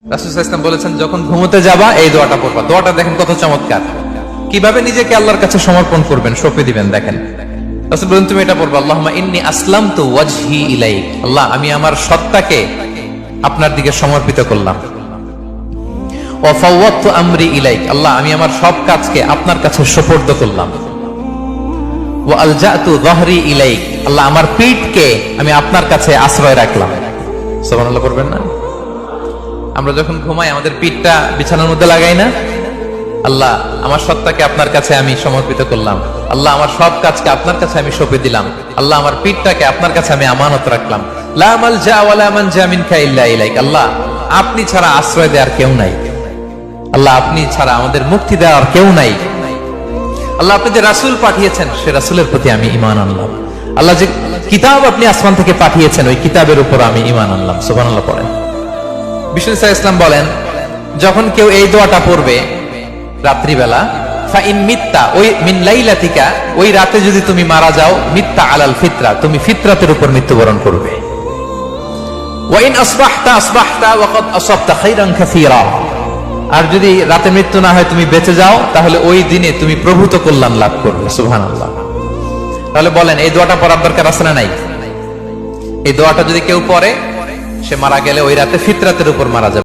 রাসূল সাল্লাল্লাহু আলাইহি ওয়াসাল্লাম বলেছেন, যখন ঘুমোতে যাবা এই দোয়াটা পড়বা। দোয়াটা দেখেন কত চমৎকার, কিভাবে নিজেকে আল্লাহর কাছে সমর্পণ করবেন, সঁপে দিবেন। দেখেন রাসূল বলেন, তুমি এটা পড়বা, আল্লাহুম্মা ইন্নী আসলামতু ওয়াজহি ইলাইক। আল্লাহ, আমি আমার সত্তাকে আপনার দিকে সমর্পিত করলাম। ওয়া ফাওয়াদতু আমরি ইলাইক। আল্লাহ, আমি আমার সব কাজকে আপনার কাছে সুপর্দ করলাম। ওয়া আলজাতু যাহরি ইলাইক। আল্লাহ, আমার পিঠকে আমি আপনার কাছে আশ্রয় রাখলাম। সুবহানাল্লাহ পড়বেন না? আমরা যখন ঘুমাই আমাদের পিঠটা বিছানার মধ্যে লাগাই না? আল্লাহ, আমার সত্তাকে আপনার কাছে আমি সমর্পিত করলাম। আল্লাহ, আমার সব কাজকে আপনার কাছে আমি সঁপে দিলাম। আল্লাহ, আমার পিঠটাকে আপনার কাছে আমি আমানত রাখলাম। লা মালজা ওয়ালা মানজা মিনকা ইল্লা ইলাইক। আল্লাহ, আপনি ছাড়া আশ্রয় দেওয়ার কেউ নাই। আল্লাহ, আপনি ছাড়া আমাদের মুক্তি দেওয়ার কেউ নাই। আল্লাহ, আপনি যে রাসূল পাঠিয়েছেন সে রাসূলের প্রতি আমি ঈমান আনলাম। আল্লাহ, যে কিতাব আপনি আসমান থেকে পাঠিয়েছেন ওই কিতাবের উপর আমি ঈমান আনলাম। সুবহানাল্লাহ পড়েন। বিষ্ণু সাল্লাল্লাহু আলাইহি ওয়াসাল্লাম বলেন, যখন কেউ এই দোয়াটা পড়বে রাত্রিবেলা, ফা ইন মিত্তা, ওই মিন লাইলাতিকা, ওই রাতে যদি তুমি মারা যাও, মিত্তা আলাল ফিতরা, তুমি ফিতরাতের উপর মৃত্যুবরণ করবে। ওয়া ইন আসবাহতা আসবাহতা ওয়া ক্বাদ আসাবতা খাইরান কাসীরা, আর যদি রাতে মৃত্যু না হয় তুমি বেঁচে যাও, তাহলে ওই দিনে তুমি প্রভূত কল্যাণ লাভ করবে। সুবহানাল্লাহ। তাহলে বলেন, এই দোয়াটা পড়ার দরকার আছে না নাই? এই দোয়াটা যদি কেউ পড়ে, সে মারা গেলে ওই রাতে ফিতরাতের উপর মারা যাবে।